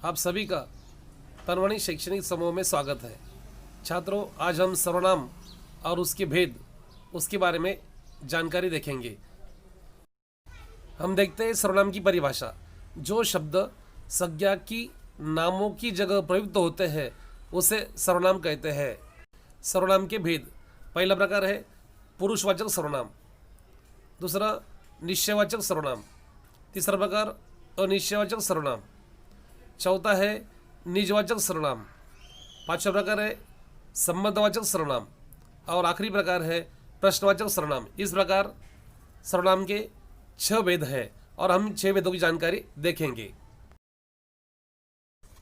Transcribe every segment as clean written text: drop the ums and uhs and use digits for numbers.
आप सभी का तनवाणी शैक्षणिक समूह में स्वागत है। छात्रों, आज हम सर्वनाम और उसके भेद उसके बारे में जानकारी देखेंगे। हम देखते हैं सर्वनाम की परिभाषा। जो शब्द संज्ञा की नामों की जगह प्रयुक्त होते हैं उसे सर्वनाम कहते हैं। सर्वनाम के भेद। पहला प्रकार है पुरुषवाचक सर्वनाम, दूसरा निश्चयवाचक सर्वनाम, तीसरा प्रकार अनिश्चयवाचक सर्वनाम, चौथा है निजवाचक सर्वनाम, पांचवा प्रकार है संबंधवाचक सर्वनाम और आखिरी प्रकार है प्रश्नवाचक सर्वनाम। इस प्रकार सर्वनाम के 6 भेद हैं और हम 6 भेदों की जानकारी देखेंगे।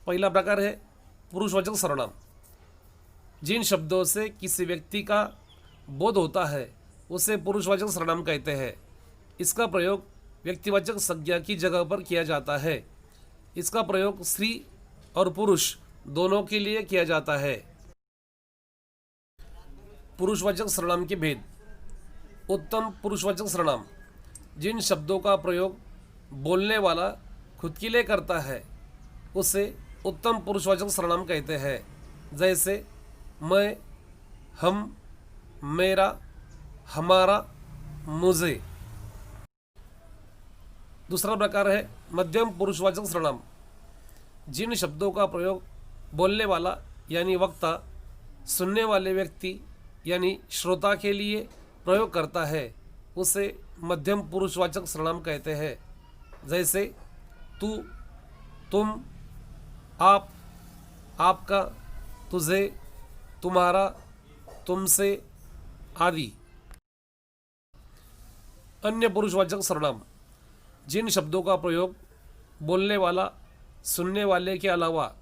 पहला प्रकार है पुरुषवाचक सर्वनाम। जिन शब्दों से किसी व्यक्ति का बोध होता है उसे पुरुषवाचक सर्वनाम कहते हैं। इसका प्रयोग व्यक्तिवाचक संज्ञा की जगह पर किया जाता है। इसका प्रयोग स्त्री और पुरुष दोनों के लिए किया जाता है। पुरुषवाचक सर्वनाम के भेद। उत्तम पुरुषवाचक सर्वनाम। जिन शब्दों का प्रयोग बोलने वाला खुद के लिए करता है उसे उत्तम पुरुषवाचक सर्वनाम कहते हैं। जैसे मैं, हम, मेरा, हमारा, मुझे। दूसरा प्रकार है मध्यम पुरुषवाचक सर्वनाम। जिन शब्दों का प्रयोग बोलने वाला यानी वक्ता सुनने वाले व्यक्ति यानी श्रोता के लिए प्रयोग करता है उसे मध्यम पुरुषवाचक सर्वनाम कहते हैं। जैसे तू, तुम, आप, आपका, तुझे, तुम्हारा, तुमसे आदि। अन्य पुरुषवाचक सर्वनाम। जिन शब्दों का प्रयोग बोलने वाला सुनने वाले के अलावा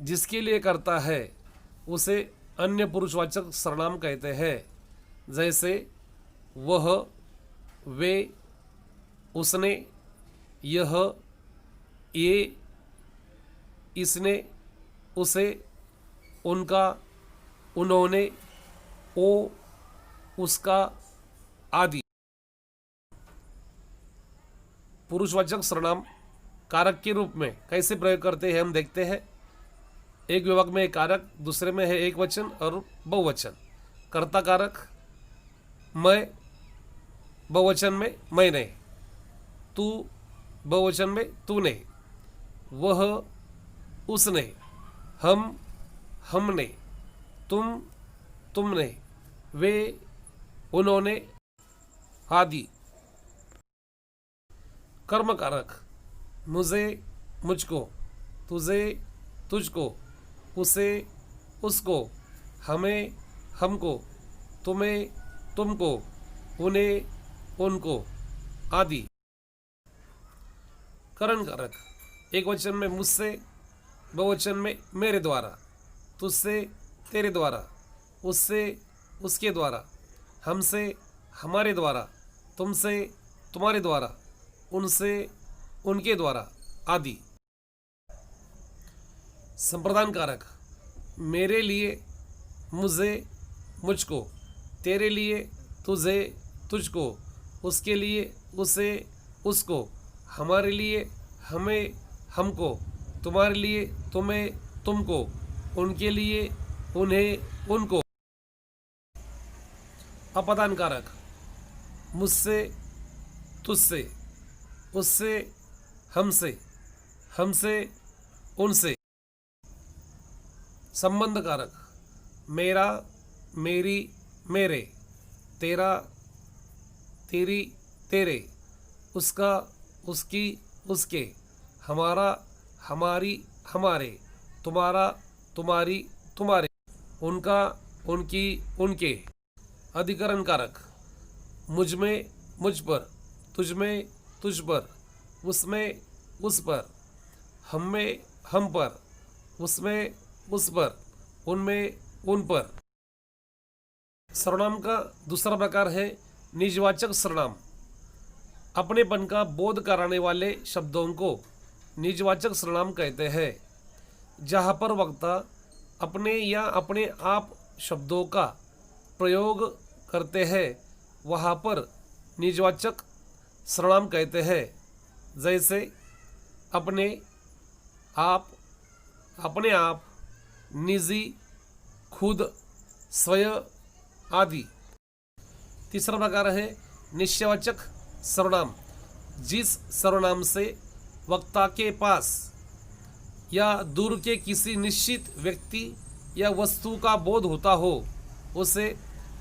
जिसके लिए करता है उसे अन्य पुरुषवाचक सर्वनाम कहते हैं। जैसे वह, वे, उसने, यह, ये, इसने, उसे, उनका, उन्होंने, वो, उसका आदि। पुरुषवाचक सर्वनाम कारक के रूप में कैसे प्रयोग करते हैं हम देखते हैं। एक विभाग में एक कारक, दूसरे में है एक वचन और बहुवचन। कर्ता कारक मैं, बहुवचन में मैंने, तू, बहुवचन में तूने, वह, उसने, हम, हमने, तुम, तुमने, वे, उन्होंने आदि। कर्म कारक मुझे, मुझको, तुझे, तुझको, उसे, उसको, हमें, हमको, तुम्हें, तुमको, उन्हें, उनको आदि। करण कारक एक वचन में मुझसे, बहुवचन में मेरे द्वारा, तुझसे, तेरे द्वारा, उससे, उसके द्वारा, हमसे, हमारे द्वारा, तुमसे, तुम्हारे द्वारा, उनसे, उनके द्वारा आदि। संप्रदान कारक मेरे लिए, मुझे, मुझको, तेरे लिए, तुझे, तुझको, उसके लिए, उसे, उसको, हमारे लिए, हमें, हमको, तुम्हारे लिए, तुम्हें, तुमको, उनके लिए, उन्हें, उनको। अपदान कारक मुझसे, तुझसे, उससे, हमसे, हमसे, उनसे। संबंध कारक मेरा, मेरी, मेरे, तेरा, तेरी, तेरे, उसका, उसकी, उसके, हमारा, हमारी, हमारे, तुम्हारा, तुम्हारी, तुम्हारे, उनका, उनकी, उनके। अधिकरण कारक मुझ में, मुझ पर, तुझ में, तुझ पर, उसमें, उस पर, हम में, हम पर, उसमें, उस पर, उनमें, उन पर। सर्वनाम का दूसरा प्रकार है निजवाचक सर्वनाम। अपनेपन का बोध कराने वाले शब्दों को निजवाचक सर्वनाम कहते हैं। जहाँ पर वक्ता अपने या अपने आप शब्दों का प्रयोग करते हैं वहाँ पर निजवाचक सर्वनाम कहते हैं। जैसे अपने, आप, अपने आप, निजी, खुद, स्वयं आदि। तीसरा प्रकार है निश्चयवाचक सर्वनाम। जिस सर्वनाम से वक्ता के पास या दूर के किसी निश्चित व्यक्ति या वस्तु का बोध होता हो उसे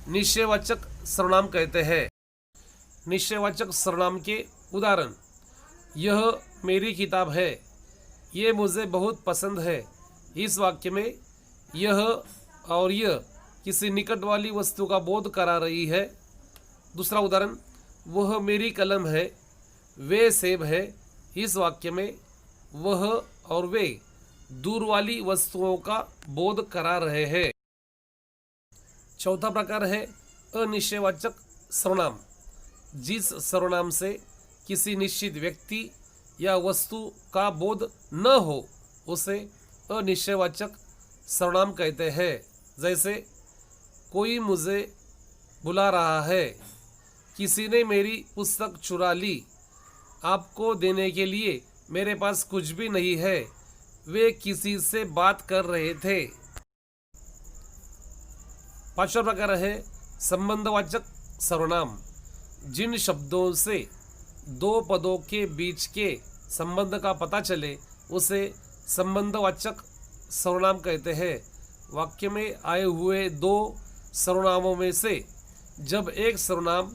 निश्चयवाचक सर्वनाम कहते हैं। निश्चयवाचक सर्वनाम के उदाहरण: यह मेरी किताब है, ये मुझे बहुत पसंद है। इस वाक्य में यह और यह किसी निकट वाली वस्तु का बोध करा रही है। दूसरा उदाहरण: वह मेरी कलम है, वे सेब है। इस वाक्य में वह और वे दूर वाली वस्तुओं का बोध करा रहे हैं। चौथा प्रकार है अनिश्चयवाचक सर्वनाम। जिस सर्वनाम से किसी निश्चित व्यक्ति या वस्तु का बोध न हो उसे अनिश्चयवाचक सर्वनाम कहते हैं। जैसे कोई मुझे बुला रहा है, किसी ने मेरी पुस्तक चुरा ली, आपको देने के लिए मेरे पास कुछ भी नहीं है, वे किसी से बात कर रहे थे। पांचवा प्रकार है संबंधवाचक सर्वनाम। जिन शब्दों से दो पदों के बीच के संबंध का पता चले उसे संबंधवाचक सर्वनाम कहते हैं। वाक्य में आए हुए दो सर्वनामों में से जब एक सर्वनाम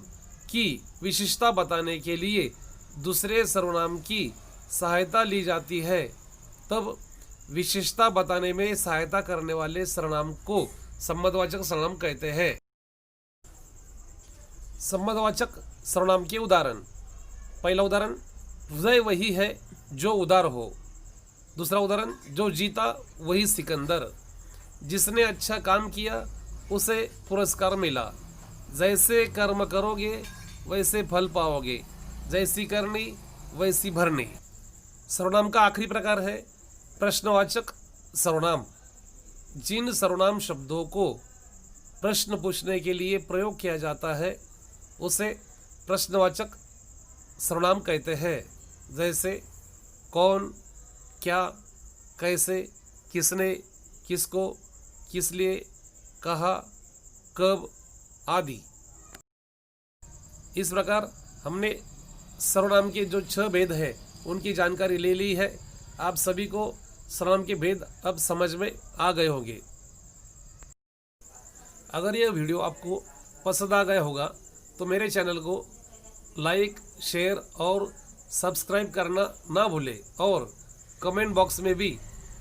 की विशेषता बताने के लिए दूसरे सर्वनाम की सहायता ली जाती है तब विशेषता बताने में सहायता करने वाले सर्वनाम को संबंधवाचक सर्वनाम कहते हैं। संबंधवाचक सर्वनाम के उदाहरण: पहला उदाहरण, हृदय वही है जो उदार हो। दूसरा उदाहरण, जो जीता वही सिकंदर। जिसने अच्छा काम किया उसे पुरस्कार मिला। जैसे कर्म करोगे वैसे फल पाओगे, जैसी करनी वैसी भरनी। सर्वनाम का आखिरी प्रकार है प्रश्नवाचक सर्वनाम। जिन सर्वनाम शब्दों को प्रश्न पूछने के लिए प्रयोग किया जाता है उसे प्रश्नवाचक सर्वनाम कहते हैं। जैसे कौन, क्या, कैसे, किसने, किसको, किस लिए, कहा, कब आदि। इस प्रकार हमने सर्वनाम के जो 6 भेद हैं उनकी जानकारी ले ली है। आप सभी को सर्वनाम के भेद अब समझ में आ गए होंगे। अगर यह वीडियो आपको पसंद आ गया होगा तो मेरे चैनल को लाइक, शेयर और सब्सक्राइब करना ना भूलें और कमेंट बॉक्स में भी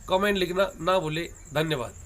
कमेंट लिखना ना भूलें। धन्यवाद।